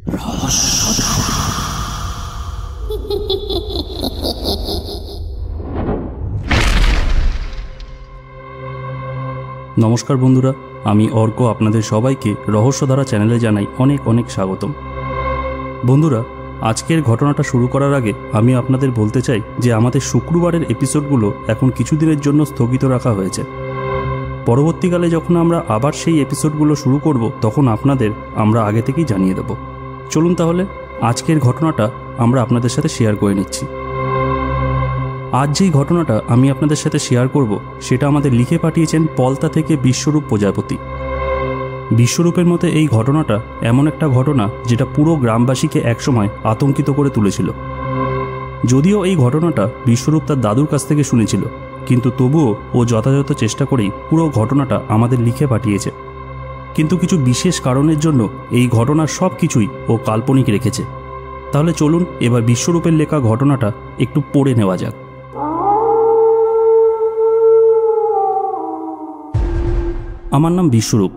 নমস্কার বন্ধুরা, আমি অর্ক আপনাদের সবাইকে রহস্যধারা চ্যানেলে জানাই অনেক অনেক স্বাগতম। বন্ধুরা, আজকের ঘটনাটা শুরু করার আগে আমি আপনাদের বলতে চাই যে আমাদের শুক্রবারের এপিসোডগুলো এখন কিছুদিনের জন্য স্থগিত রাখা হয়েছে। পরবর্তীকালে যখন আমরা আবার সেই এপিসোডগুলো শুরু করব তখন আপনাদের আমরা আগে থেকেই জানিয়ে দেব। চলুন তাহলে আজকের ঘটনাটা আমরা আপনাদের সাথে শেয়ার করে নিচ্ছি। আজ যেই ঘটনাটা আমি আপনাদের সাথে শেয়ার করব সেটা আমাদের লিখে পাঠিয়েছেন পলতা থেকে বিশ্বরূপ প্রজাপতি। বিশ্বরূপের মতে এই ঘটনাটা এমন একটা ঘটনা যেটা পুরো গ্রামবাসীকে একসময় আতঙ্কিত করে তুলেছিল। যদিও এই ঘটনাটা বিশ্বরূপ তার দাদুর কাছ থেকে শুনেছিল, কিন্তু তবুও ও যথাযথ চেষ্টা করেই পুরো ঘটনাটা আমাদের লিখে পাঠিয়েছে। কিন্তু কিছু বিশেষ কারণের জন্য এই ঘটনার সব কিছুই ও কাল্পনিক রেখেছে। তাহলে চলুন এবার বিশ্বরূপের লেখা ঘটনাটা একটু পড়ে নেওয়া যাক। আমার নাম বিশ্বরূপ,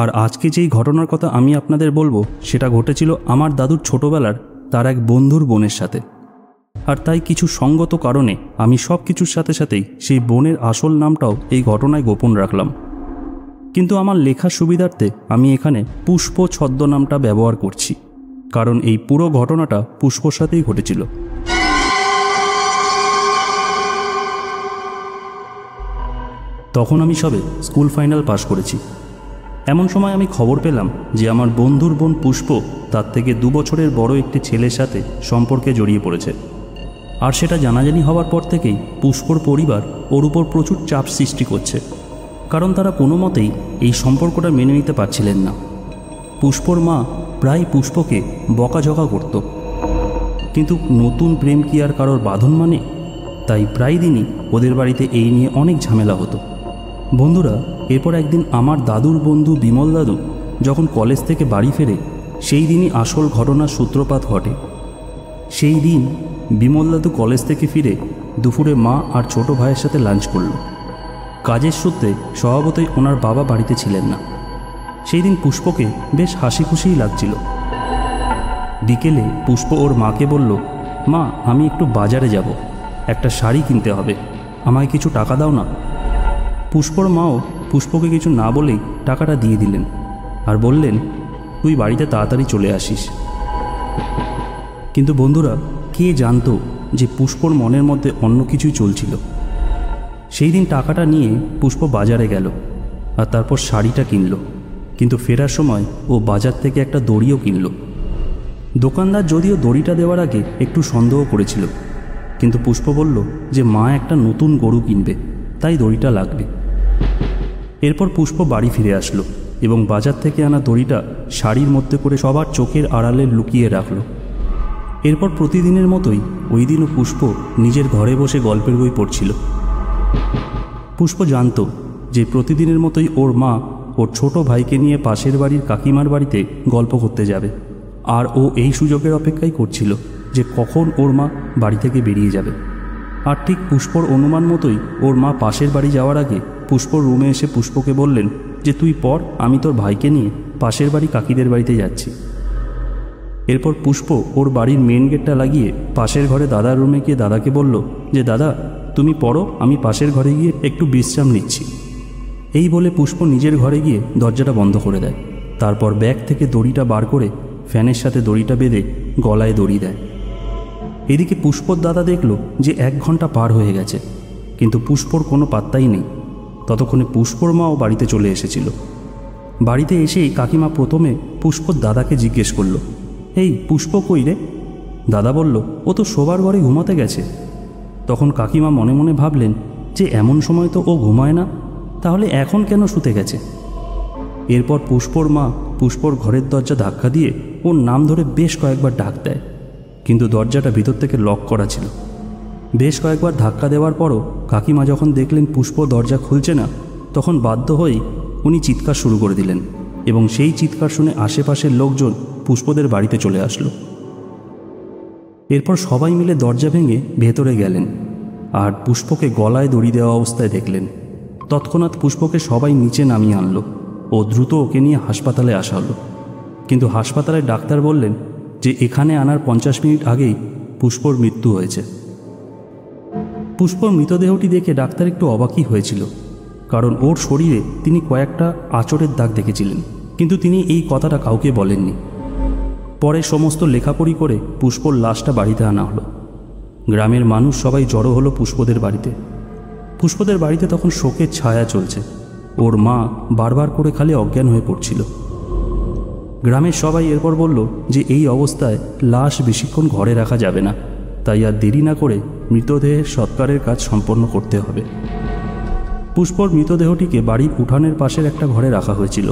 আর আজকে যেই ঘটনার কথা আমি আপনাদের বলবো সেটা ঘটেছিল আমার দাদুর ছোটবেলার তার এক বন্ধুর বোনের সাথে। আর তাই কিছু সঙ্গত কারণে আমি সব কিছুর সাথে সাথেই সেই বোনের আসল নামটাও এই ঘটনায় গোপন রাখলাম। কিন্তু আমার লেখার সুবিধার্থে আমি এখানে পুষ্প ছদ্মনামটা ব্যবহার করছি, কারণ এই পুরো ঘটনাটা পুষ্পর সাথেই ঘটেছিল। তখন আমি সবে স্কুল ফাইনাল পাশ করেছি। এমন সময় আমি খবর পেলাম যে আমার বন্ধুর বোন পুষ্প তার থেকে 2 বছরের বড় একটি ছেলের সাথে সম্পর্কে জড়িয়ে পড়েছে। আর সেটা জানাজানি হওয়ার পর থেকেই পুষ্পর পরিবার ওর উপর প্রচুর চাপ সৃষ্টি করছে, কারণ তারা কোনো মতেই এই সম্পর্কটা মেনে নিতে পারছিলেন না। পুষ্পর মা প্রায় পুষ্পকে বকাঝকা করত, কিন্তু নতুন প্রেম কি আর কারোর বাঁধন মানে? তাই প্রায় দিনই ওদের বাড়িতে এই নিয়ে অনেক ঝামেলা হতো। বন্ধুরা, এরপর একদিন আমার দাদুর বন্ধু বিমল দাদু যখন কলেজ থেকে বাড়ি ফেরে সেই দিনই আসল ঘটনার সূত্রপাত ঘটে। সেই দিন বিমল দাদু কলেজ থেকে ফিরে দুপুরে মা আর ছোট ভাইয়ের সাথে লাঞ্চ করল। কাজের সূত্রে স্বভাবতই ওনার বাবা বাড়িতে ছিলেন না। সেই দিন পুষ্পকে বেশ হাসি খুশিই লাগছিল। বিকেলে পুষ্প ওর মাকে বলল, মা, আমি একটু বাজারে যাব, একটা শাড়ি কিনতে হবে, আমায় কিছু টাকা দাও না। পুষ্পর মাও পুষ্পকে কিছু না বলেই টাকাটা দিয়ে দিলেন আর বললেন, তুই বাড়িতে তাড়াতাড়ি চলে আসিস। কিন্তু বন্ধুরা, কে জানতো যে পুষ্পর মনের মধ্যে অন্য কিছুই চলছিল। সেই দিন টাকাটা নিয়ে পুষ্প বাজারে গেল আর তারপর শাড়িটা কিনল, কিন্তু ফেরার সময় ও বাজার থেকে একটা দড়িও কিনল। দোকানদার যদিও দড়িটা দেওয়ার আগে একটু সন্দেহ করেছিল, কিন্তু পুষ্প বলল যে মা একটা নতুন গরু কিনবে, তাই দড়িটা লাগবে। এরপর পুষ্প বাড়ি ফিরে আসলো এবং বাজার থেকে আনা দড়িটা শাড়ির মধ্যে করে সবার চোখের আড়ালে লুকিয়ে রাখল। এরপর প্রতিদিনের মতোই ওই দিনও পুষ্প নিজের ঘরে বসে গল্পের বই পড়ছিল। পুষ্প জানত যে প্রতিদিনের মতোই ওর মা ওর ছোট ভাইকে নিয়ে পাশের বাড়ির কাকিমার বাড়িতে গল্প করতে যাবে, আর ও এই সুযোগের অপেক্ষাই করছিল যে কখন ওর মা বাড়ি থেকে বেরিয়ে যাবে। আর ঠিক পুষ্পর অনুমান মতোই ওর মা পাশের বাড়ি যাওয়ার আগে পুষ্পর রুমে এসে পুষ্পকে বললেন যে তুই পড়, আমি তোর ভাইকে নিয়ে পাশের বাড়ি কাকিদের বাড়িতে যাচ্ছি। এরপর পুষ্প ওর বাড়ির মেন গেটটা লাগিয়ে পাশের ঘরে দাদার রুমে গিয়ে দাদাকে বলল যে দাদা, তুমি পড়ো, আমি পাশের ঘরে গিয়ে একটু বিশ্রাম নিচ্ছি। এই বলে পুষ্প নিজের ঘরে গিয়ে দরজাটা বন্ধ করে দেয়। তারপর ব্যাগ থেকে দড়িটা বার করে ফ্যানের সাথে দড়িটা বেঁধে গলায় দড়ি দেয়। এদিকে পুষ্পর দাদা দেখল যে 1 ঘন্টা পার হয়ে গেছে, কিন্তু পুষ্পর কোনো পাত্তাই নেই। ততক্ষণে পুষ্পর মাও বাড়িতে চলে এসেছিল। বাড়িতে এসেই কাকিমা প্রথমে পুষ্পর দাদাকে জিজ্ঞেস করল, এই পুষ্প কই রে? দাদা বলল, ও তো শোবার ঘরে ঘুমাতে গেছে। তখন কাকিমা মনে মনে ভাবলেন যে এমন সময় তো ও ঘুমায় না, তাহলে এখন কেন শুতে গেছে? এরপর পুষ্পর মা পুষ্পর ঘরের দরজা ধাক্কা দিয়ে ওর নাম ধরে বেশ কয়েকবার ডাক দেয়, কিন্তু দরজাটা ভিতর থেকে লক করা ছিল। বেশ কয়েকবার ধাক্কা দেওয়ার পরও কাকিমা যখন দেখলেন পুষ্প দরজা খুলছে না, তখন বাধ্য হয়েই উনি চিৎকার শুরু করে দিলেন এবং সেই চিৎকার শুনে আশেপাশের লোকজন পুষ্পদের বাড়িতে চলে আসলো। এরপর সবাই মিলে দরজা ভেঙে ভেতরে গেলেন আর পুষ্পকে গলায় দড়ি দেওয়া অবস্থায় দেখলেন। তৎক্ষণাৎ পুষ্পকে সবাই নিচে নামিয়ে আনলো ও দ্রুত ওকে নিয়ে হাসপাতালে আসা হলো। কিন্তু হাসপাতালের ডাক্তার বললেন যে এখানে আনার 50 মিনিট আগেই পুষ্পর মৃত্যু হয়েছে। পুষ্পর মৃতদেহটি দেখে ডাক্তার একটু অবাকই হয়েছিল, কারণ ওর শরীরে তিনি কয়েকটা আঁচড়ের দাগ দেখেছিলেন, কিন্তু তিনি এই কথাটা কাউকে বলেননি। পরে সমস্ত লেখাপড়ি করে পুষ্পর লাশটা বাড়িতে আনা হলো। গ্রামের মানুষ সবাই জড়ো হলো পুষ্পদের বাড়িতে। পুষ্পদের বাড়িতে তখন শোকের ছায়া চলছে। ওর মা বারবার করে খালি অজ্ঞান হয়ে পড়ছিল। গ্রামের সবাই এরপর বলল যে এই অবস্থায় লাশ বেশিক্ষণ ঘরে রাখা যাবে না, তাই আর দেরি না করে মৃতদেহের সৎকারের কাজ সম্পন্ন করতে হবে। পুষ্পর মৃতদেহটিকে বাড়ির উঠানের পাশের একটা ঘরে রাখা হয়েছিল,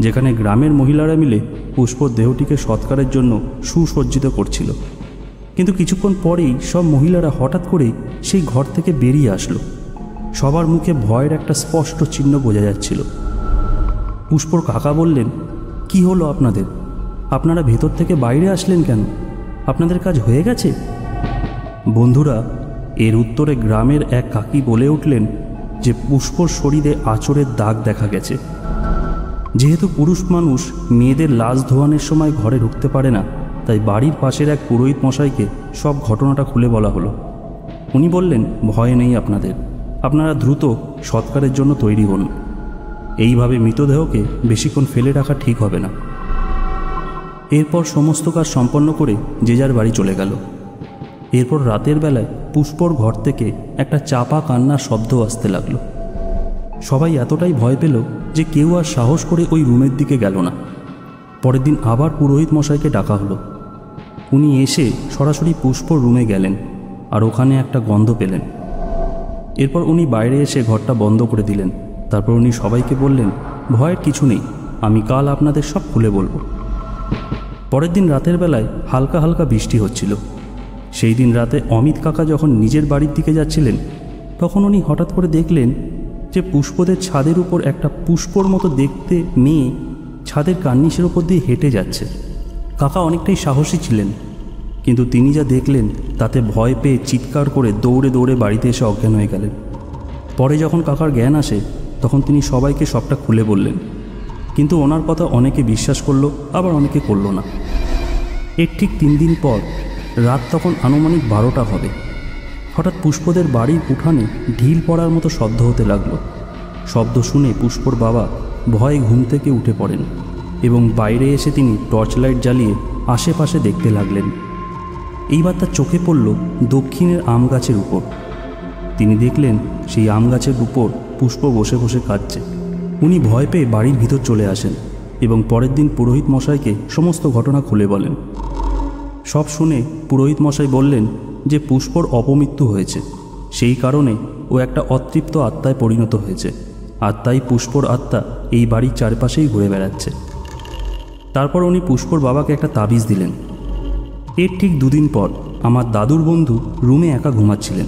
যেখানে গ্রামের মহিলারা মিলে পুষ্পর দেহটিকে সৎকারের জন্য সুসজ্জিত করছিল। কিন্তু কিছুক্ষণ পরেই সব মহিলারা হঠাৎ করেই সেই ঘর থেকে বেরিয়ে আসলো। সবার মুখে ভয়ের একটা স্পষ্ট চিহ্ন বোঝা যাচ্ছিল। পুষ্পর কাকা বললেন, কি হলো আপনাদের? আপনারা ভেতর থেকে বাইরে আসলেন কেন? আপনাদের কাজ হয়ে গেছে? বন্ধুরা, এর উত্তরে গ্রামের এক কাকি বলে উঠলেন যে পুষ্পর শরীরে আঁচড়ের দাগ দেখা গেছে। যেহেতু পুরুষ মানুষ মেয়েদের লাশ ধোয়ানোর সময় ঘরে ঢুকতে পারে না, তাই বাড়ির পাশের এক পুরোহিত মশাইকে সব ঘটনাটা খুলে বলা হলো। উনি বললেন, ভয় নেই আপনাদের, আপনারা দ্রুত সৎকারের জন্য তৈরি হন। এইভাবে মৃতদেহকে বেশিক্ষণ ফেলে রাখা ঠিক হবে না। এরপর সমস্ত কাজ সম্পন্ন করে যে যার বাড়ি চলে গেল। এরপর রাতের বেলায় পুষ্পর ঘর থেকে একটা চাপা কান্নার শব্দ আসতে লাগলো। সবাই এতটাই ভয় পেল যে কেউ আর সাহস করে ওই রুমের দিকে গেল না। পরের দিন আবার পুরোহিত মশাইকে ডাকা হলো। উনি এসে সরাসরি পুষ্পর রুমে গেলেন আর ওখানে একটা গন্ধ পেলেন। এরপর উনি বাইরে এসে ঘরটা বন্ধ করে দিলেন। তারপর উনি সবাইকে বললেন, ভয়ের কিছু নেই, আমি কাল আপনাদের সব খুলে বলবো। পরের দিন রাতের বেলায় হালকা হালকা বৃষ্টি হচ্ছিল। সেই দিন রাতে অমিত কাকা যখন নিজের বাড়ির দিকে যাচ্ছিলেন, তখন উনি হঠাৎ করে দেখলেন যে পুষ্পদের ছাদের উপর একটা পুষ্পর মতো দেখতে মেয়ে ছাদের কার্নিশের ওপর দিয়ে হেঁটে যাচ্ছে। কাকা অনেকটাই সাহসী ছিলেন, কিন্তু তিনি যা দেখলেন তাতে ভয় পেয়ে চিৎকার করে দৌড়ে দৌড়ে বাড়িতে এসে অজ্ঞান হয়ে গেলেন। পরে যখন কাকার জ্ঞান আসে, তখন তিনি সবাইকে সবটা খুলে বললেন, কিন্তু ওনার কথা অনেকে বিশ্বাস করলো, আবার অনেকে করলো না। এর ঠিক 3 দিন পর রাত তখন আনুমানিক 12টা হবে। হঠাৎ পুষ্পদের বাড়ির উঠানে ঢিল পড়ার মতো শব্দ হতে লাগলো। শব্দ শুনে পুষ্পর বাবা ভয়ে ঘুম থেকে উঠে পড়েন এবং বাইরে এসে তিনি টর্চ লাইট জ্বালিয়ে আশেপাশে দেখতে লাগলেন। এইবার তার চোখে পড়ল দক্ষিণের আম গাছের উপর। তিনি দেখলেন সেই আম গাছের উপর পুষ্প বসে বসে কাঁদছে। উনি ভয় পেয়ে বাড়ির ভিতর চলে আসেন এবং পরের দিন পুরোহিত মশাইকে সমস্ত ঘটনা খুলে বলেন। সব শুনে পুরোহিত মশাই বললেন যে পুষ্পর অপমৃত্যু হয়েছে, সেই কারণে ও একটা অতৃপ্ত আত্মায় পরিণত হয়েছে, আর তাই পুষ্পর আত্মা এই বাড়ির চারপাশেই ঘুরে বেড়াচ্ছে। তারপর উনি পুষ্পর বাবাকে একটা তাবিজ দিলেন। এর ঠিক 2 দিন পর আমার দাদুর বন্ধু রুমে একা ঘুমাচ্ছিলেন।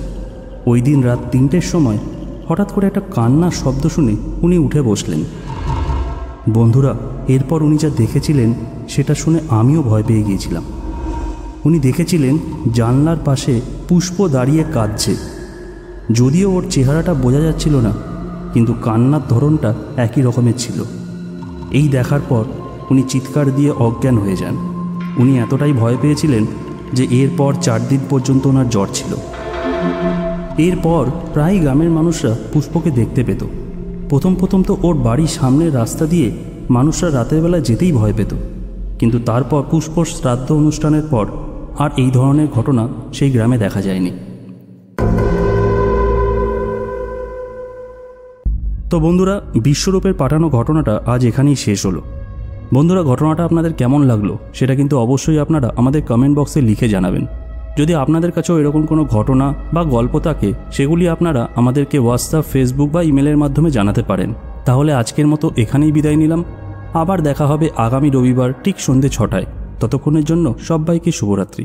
ওই দিন রাত 3টের সময় হঠাৎ করে একটা কান্নার শব্দ শুনে উনি উঠে বসলেন। বন্ধুরা, এরপর উনি যা দেখেছিলেন সেটা শুনে আমিও ভয় পেয়ে গিয়েছিলাম। উনি দেখেছিলেন জানলার পাশে পুষ্প দাঁড়িয়ে কাঁদছে। যদিও ওর চেহারাটা বোঝা যাচ্ছিল না, কিন্তু কান্নার ধরনটা একই রকমের ছিল। এই দেখার পর উনি চিৎকার দিয়ে অজ্ঞান হয়ে যান। উনি এতটাই ভয় পেয়েছিলেন যে এরপর 4 দিন পর্যন্ত ওনার জ্বর ছিল। এরপর প্রায় গ্রামের মানুষরা পুষ্পকে দেখতে পেত। প্রথম তো ওর বাড়ির সামনের রাস্তা দিয়ে মানুষরা রাতের বেলা যেতেই ভয় পেত, কিন্তু তারপর পুষ্পর শ্রাদ্ধ অনুষ্ঠানের পর আর এই ধরনের ঘটনা সেই গ্রামে দেখা যায়নি। তো বন্ধুরা, বিশ্বরূপের পাঠানো ঘটনাটা আজ এখানেই শেষ হলো। বন্ধুরা, ঘটনাটা আপনাদের কেমন লাগলো সেটা কিন্তু অবশ্যই আপনারা আমাদের কমেন্ট বক্সে লিখে জানাবেন। যদি আপনাদের কাছেও এরকম কোনো ঘটনা বা গল্প থাকে, সেগুলি আপনারা আমাদেরকে হোয়াটসঅ্যাপ, ফেসবুক বা ইমেলের মাধ্যমে জানাতে পারেন। তাহলে আজকের মতো এখানেই বিদায় নিলাম। আবার দেখা হবে আগামী রবিবার ঠিক সন্ধ্যে 6টায়। ততক্ষণের জন্য সবাইকে শুভরাত্রি।